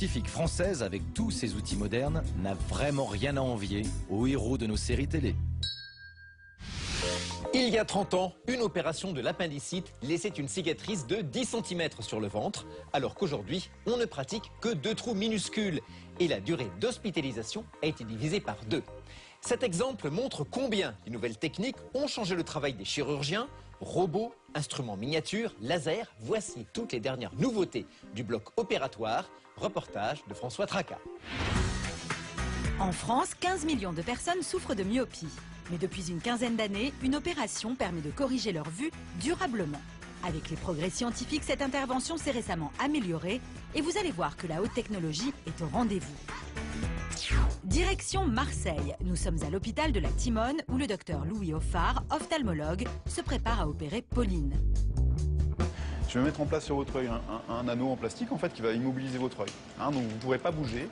scientifique française, avec tous ses outils modernes, n'a vraiment rien à envier aux héros de nos séries télé. Il y a 30 ans, une opération de l'appendicite laissait une cicatrice de 10 cm sur le ventre, alors qu'aujourd'hui, on ne pratique que 2 trous minuscules et la durée d'hospitalisation a été divisée par 2. Cet exemple montre combien les nouvelles techniques ont changé le travail des chirurgiens. Robots, instruments miniatures, lasers, voici toutes les dernières nouveautés du bloc opératoire. Reportage de François Traca. En France, 15 millions de personnes souffrent de myopie. Mais depuis une quinzaine d'années, une opération permet de corriger leur vue durablement. Avec les progrès scientifiques, cette intervention s'est récemment améliorée et vous allez voir que la haute technologie est au rendez-vous. Direction Marseille. Nous sommes à l'hôpital de la Timone où le docteur Louis Offard, ophtalmologue, se prépare à opérer Pauline. Je vais mettre en place sur votre œil un anneau en plastique en fait, qui va immobiliser votre œil. Donc vous ne pourrez pas bouger.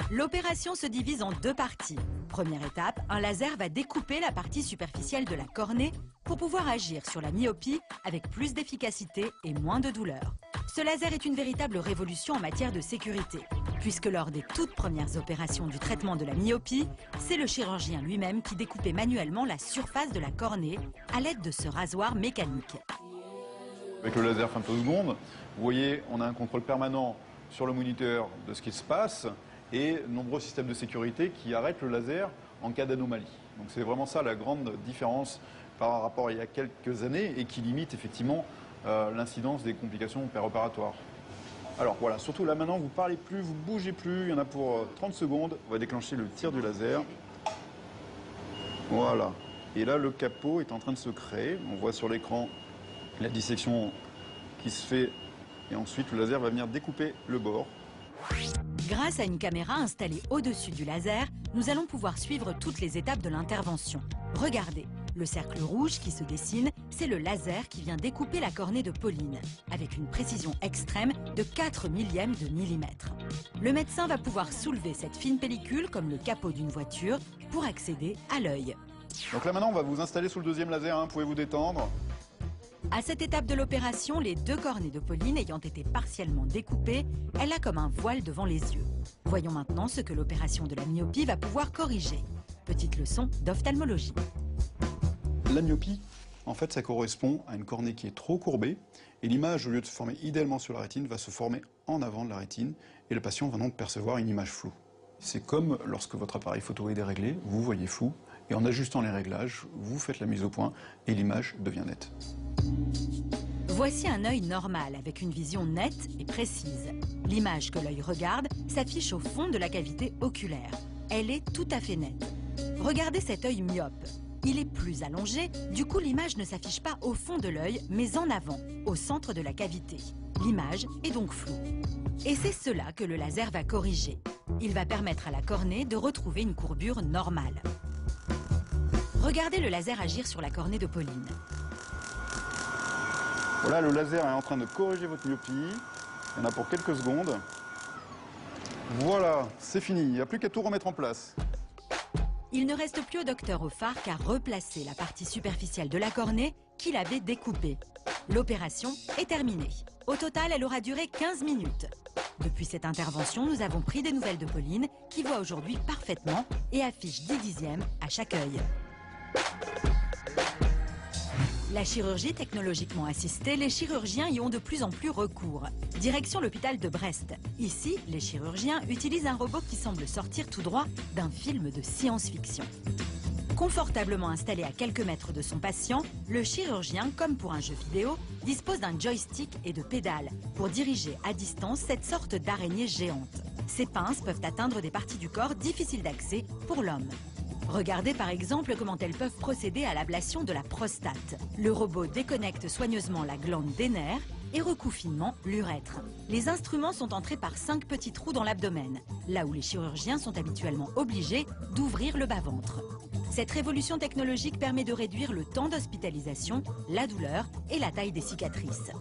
L'opération se divise en 2 parties. Première étape, un laser va découper la partie superficielle de la cornée pour pouvoir agir sur la myopie avec plus d'efficacité et moins de douleur. Ce laser est une véritable révolution en matière de sécurité, puisque lors des toutes premières opérations du traitement de la myopie, c'est le chirurgien lui-même qui découpait manuellement la surface de la cornée à l'aide de ce rasoir mécanique. Avec le laser femtoseconde, vous voyez, on a un contrôle permanent sur le moniteur de ce qui se passe et nombreux systèmes de sécurité qui arrêtent le laser en cas d'anomalie. Donc c'est vraiment ça la grande différence par rapport à il y a quelques années et qui limite effectivement l'incidence des complications péropératoires. Alors voilà, surtout là maintenant, vous ne parlez plus, vous ne bougez plus, il y en a pour 30 secondes. On va déclencher le tir du laser. Voilà. Et là, le capot est en train de se créer. On voit sur l'écran la dissection qui se fait. Et ensuite, le laser va venir découper le bord. Grâce à une caméra installée au-dessus du laser, nous allons pouvoir suivre toutes les étapes de l'intervention. Regardez, le cercle rouge qui se dessine, c'est le laser qui vient découper la cornée de Pauline, avec une précision extrême de 4 millièmes de millimètre. Le médecin va pouvoir soulever cette fine pellicule comme le capot d'une voiture pour accéder à l'œil. Donc là maintenant, on va vous installer sous le deuxième laser, pouvez vous détendre. À cette étape de l'opération, les 2 cornées de Pauline ayant été partiellement découpées, elle a comme un voile devant les yeux. Voyons maintenant ce que l'opération de la myopie va pouvoir corriger. Petite leçon d'ophtalmologie. La myopie, en fait, ça correspond à une cornée qui est trop courbée et l'image, au lieu de se former idéalement sur la rétine, va se former en avant de la rétine et le patient va donc percevoir une image floue. C'est comme lorsque votre appareil photo est déréglé, vous voyez flou et en ajustant les réglages, vous faites la mise au point et l'image devient nette. Voici un œil normal avec une vision nette et précise. L'image que l'œil regarde s'affiche au fond de la cavité oculaire. Elle est tout à fait nette. Regardez cet œil myope. Il est plus allongé, du coup l'image ne s'affiche pas au fond de l'œil, mais en avant, au centre de la cavité. L'image est donc floue. Et c'est cela que le laser va corriger. Il va permettre à la cornée de retrouver une courbure normale. Regardez le laser agir sur la cornée de Pauline. Voilà, le laser est en train de corriger votre myopie. Il y en a pour quelques secondes. Voilà, c'est fini. Il n'y a plus qu'à tout remettre en place. Il ne reste plus au docteur Offard qu'à replacer la partie superficielle de la cornée qu'il avait découpée. L'opération est terminée. Au total, elle aura duré 15 minutes. Depuis cette intervention, nous avons pris des nouvelles de Pauline qui voit aujourd'hui parfaitement et affiche 10 dixièmes à chaque œil. La chirurgie technologiquement assistée, les chirurgiens y ont de plus en plus recours. Direction l'hôpital de Brest. Ici, les chirurgiens utilisent un robot qui semble sortir tout droit d'un film de science-fiction. Confortablement installé à quelques mètres de son patient, le chirurgien, comme pour un jeu vidéo, dispose d'un joystick et de pédales pour diriger à distance cette sorte d'araignée géante. Ces pinces peuvent atteindre des parties du corps difficiles d'accès pour l'homme. Regardez par exemple comment elles peuvent procéder à l'ablation de la prostate. Le robot déconnecte soigneusement la glande des nerfs et recoue finement l'urètre. Les instruments sont entrés par 5 petits trous dans l'abdomen, là où les chirurgiens sont habituellement obligés d'ouvrir le bas-ventre. Cette révolution technologique permet de réduire le temps d'hospitalisation, la douleur et la taille des cicatrices.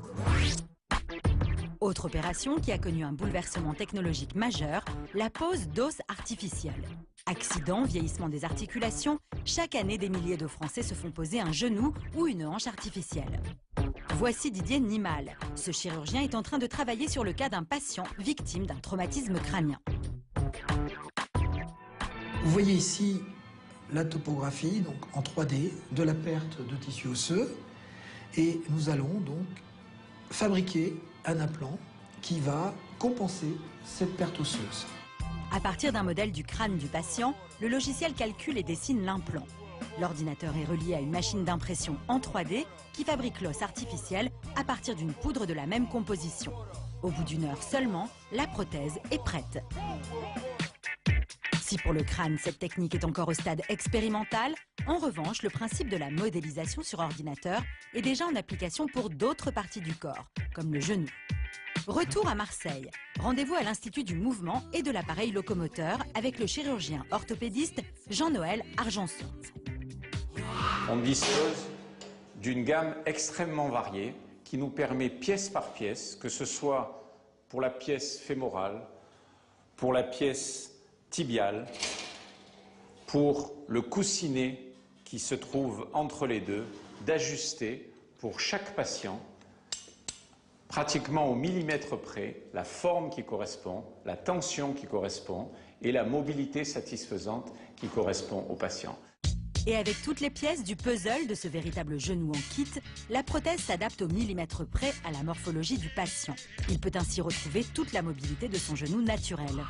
Autre opération qui a connu un bouleversement technologique majeur, la pose d'os artificiel. Accidents, vieillissement des articulations, chaque année des milliers de Français se font poser un genou ou une hanche artificielle. Voici Didier Nimal. Ce chirurgien est en train de travailler sur le cas d'un patient victime d'un traumatisme crânien. Vous voyez ici la topographie donc en 3D de la perte de tissu osseux et nous allons donc fabriquer un implant qui va compenser cette perte osseuse. À partir d'un modèle du crâne du patient, le logiciel calcule et dessine l'implant. L'ordinateur est relié à une machine d'impression en 3D qui fabrique l'os artificiel à partir d'une poudre de la même composition. Au bout d'une heure seulement, la prothèse est prête. Si pour le crâne, cette technique est encore au stade expérimental, en revanche, le principe de la modélisation sur ordinateur est déjà en application pour d'autres parties du corps, comme le genou. Retour à Marseille. Rendez-vous à l'Institut du mouvement et de l'appareil locomoteur avec le chirurgien orthopédiste Jean-Noël Argenson. On dispose d'une gamme extrêmement variée qui nous permet pièce par pièce, que ce soit pour la pièce fémorale, pour la pièce tibiale, pour le coussinet qui se trouve entre les deux, d'ajuster pour chaque patient, pratiquement au millimètre près, la forme qui correspond, la tension qui correspond et la mobilité satisfaisante qui correspond au patient. Et avec toutes les pièces du puzzle de ce véritable genou en kit, la prothèse s'adapte au millimètre près à la morphologie du patient. Il peut ainsi retrouver toute la mobilité de son genou naturel.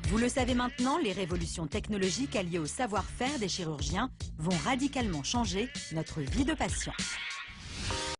Vous le savez maintenant, les révolutions technologiques alliées au savoir-faire des chirurgiens vont radicalement changer notre vie de patient.